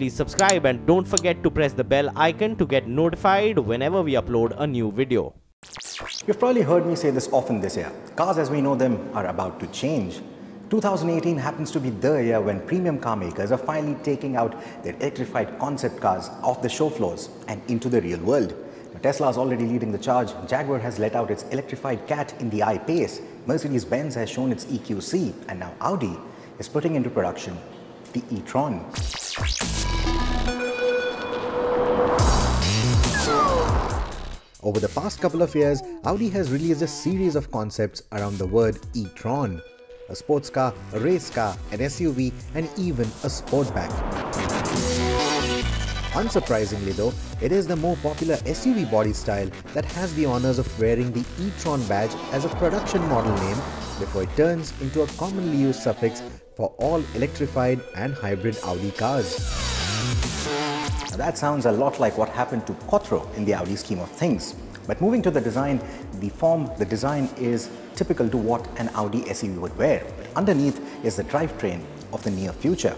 please subscribe and don't forget to press the bell icon to get notified whenever we upload a new video. You've probably heard me say this often this year. Cars as we know them are about to change. 2018 happens to be the year when premium car makers are finally taking out their electrified concept cars off the show floors and into the real world. Tesla is already leading the charge. Jaguar has let out its electrified cat in the I-Pace. Mercedes-Benz has shown its EQC, and now Audi is putting into production the E-Tron. Over the past couple of years, Audi has released a series of concepts around the word E-Tron. A sports car, a race car, an SUV, and even a sportback. Unsurprisingly though, it is the more popular SUV body style that has the honors of wearing the E-Tron badge as a production model name before it turns into a commonly used suffix for all electrified and hybrid Audi cars. Now that sounds a lot like what happened to Quattro in the Audi scheme of things. But moving to the design, the design is typical to what an Audi SUV would wear. But underneath is the drivetrain of the near future.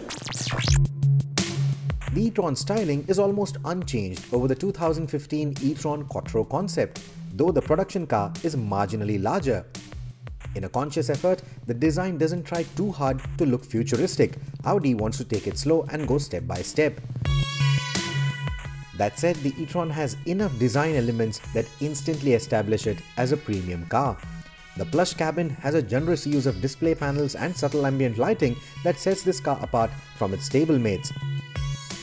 The E-Tron styling is almost unchanged over the 2015 E-Tron Quattro concept, though the production car is marginally larger. In a conscious effort, the design doesn't try too hard to look futuristic. Audi wants to take it slow and go step by step. That said, the E-Tron has enough design elements that instantly establish it as a premium car. The plush cabin has a generous use of display panels and subtle ambient lighting that sets this car apart from its stablemates.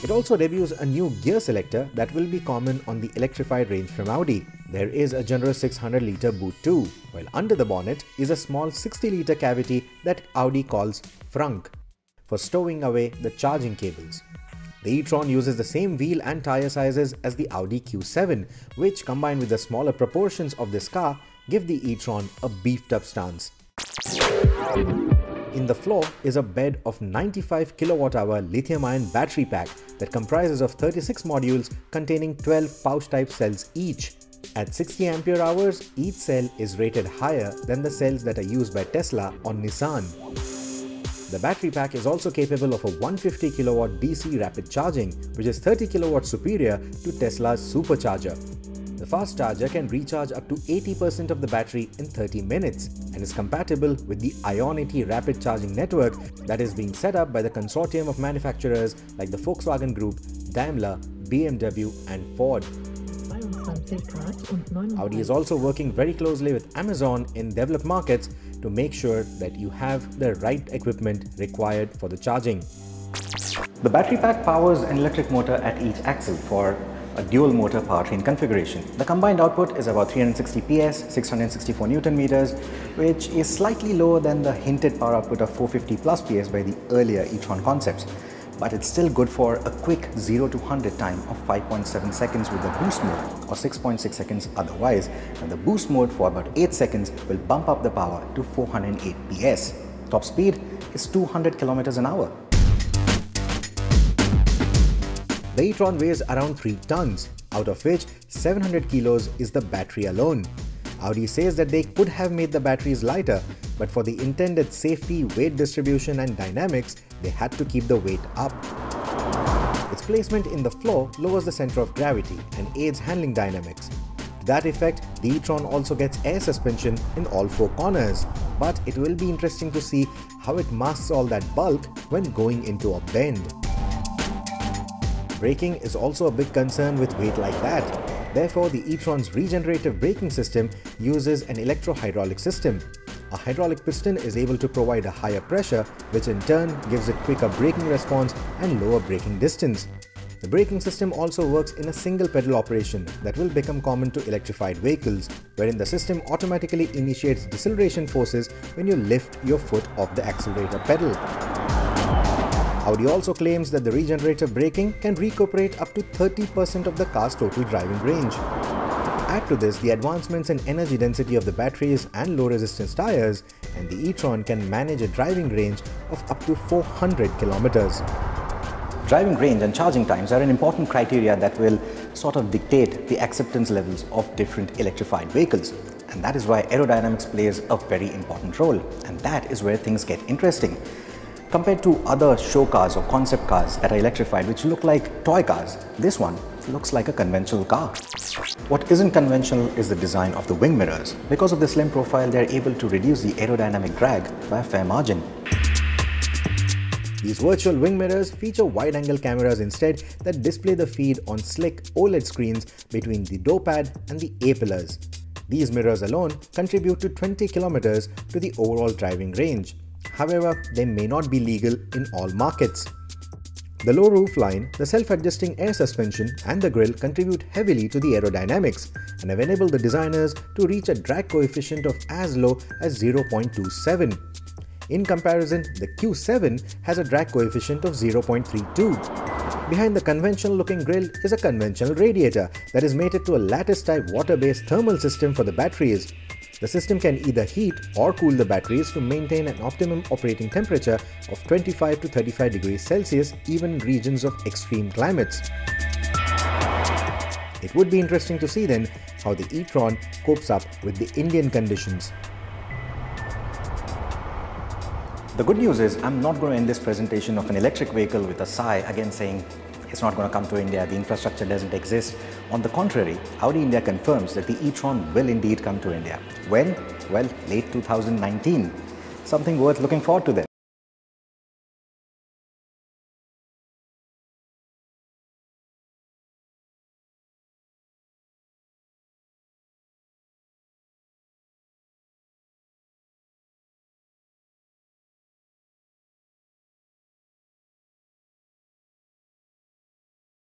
It also debuts a new gear selector that will be common on the electrified range from Audi. There is a generous 600-litre boot too, while under the bonnet is a small 60-litre cavity that Audi calls frunk for stowing away the charging cables. The E-Tron uses the same wheel and tyre sizes as the Audi Q7, which combined with the smaller proportions of this car give the E-Tron a beefed-up stance. In the floor is a bed of 95 kWh lithium-ion battery pack that comprises of 36 modules containing 12 pouch-type cells each. At 60 ampere hours, each cell is rated higher than the cells that are used by Tesla or Nissan. The battery pack is also capable of a 150 kW DC rapid charging, which is 30 kW superior to Tesla's supercharger. The fast charger can recharge up to 80% of the battery in 30 minutes and is compatible with the Ionity rapid charging network that is being set up by the consortium of manufacturers like the Volkswagen Group, Daimler, BMW and Ford. Audi is also working very closely with Amazon in developed markets to make sure that you have the right equipment required for the charging. The battery pack powers an electric motor at each axle for a dual motor powertrain configuration. The combined output is about 360 PS, 664 Newton meters, which is slightly lower than the hinted power output of 450 plus PS by the earlier E-Tron concepts. But it's still good for a quick 0 to 100 time of 5.7 seconds with the boost mode or 6.6 seconds otherwise, and the boost mode for about 8 seconds will bump up the power to 408 PS. Top speed is 200 km an hour. The E-Tron weighs around 3 tons, out of which 700 kilos is the battery alone. Audi says that they could have made the batteries lighter, but for the intended safety, weight distribution and dynamics, they had to keep the weight up. Its placement in the floor lowers the center of gravity and aids handling dynamics. To that effect, the E-Tron also gets air suspension in all 4 corners, but it will be interesting to see how it masks all that bulk when going into a bend. Braking is also a big concern with weight like that. Therefore, the E-Tron's regenerative braking system uses an electro-hydraulic system. A hydraulic piston is able to provide a higher pressure, which in turn gives it quicker braking response and lower braking distance. The braking system also works in a single pedal operation that will become common to electrified vehicles, wherein the system automatically initiates deceleration forces when you lift your foot off the accelerator pedal. Audi also claims that the regenerative braking can recuperate up to 30% of the car's total driving range. Add to this the advancements in energy density of the batteries and low resistance tires, and the E-Tron can manage a driving range of up to 400 kilometers. Driving range and charging times are an important criteria that will sort of dictate the acceptance levels of different electrified vehicles. And that is why aerodynamics plays a very important role. And that is where things get interesting. Compared to other show cars or concept cars that are electrified, which look like toy cars, this one looks like a conventional car. What isn't conventional is the design of the wing mirrors. Because of the slim profile, they are able to reduce the aerodynamic drag by a fair margin. These virtual wing mirrors feature wide-angle cameras instead that display the feed on slick OLED screens between the door pad and the A-pillars. These mirrors alone contribute to 20 kilometers to the overall driving range. However, they may not be legal in all markets. The low roof line, the self-adjusting air suspension and the grille contribute heavily to the aerodynamics and have enabled the designers to reach a drag coefficient of as low as 0.27. In comparison, the Q7 has a drag coefficient of 0.32. Behind the conventional looking grille is a conventional radiator that is mated to a lattice type water-based thermal system for the batteries. The system can either heat or cool the batteries to maintain an optimum operating temperature of 25 to 35 degrees Celsius even in regions of extreme climates. It would be interesting to see then how the E-Tron copes up with the Indian conditions. The good news is I'm not going to end this presentation of an electric vehicle with a sigh, again saying it's not going to come to India, the infrastructure doesn't exist. On the contrary, Audi India confirms that the E-Tron will indeed come to India. When? Well, late 2019. Something worth looking forward to then.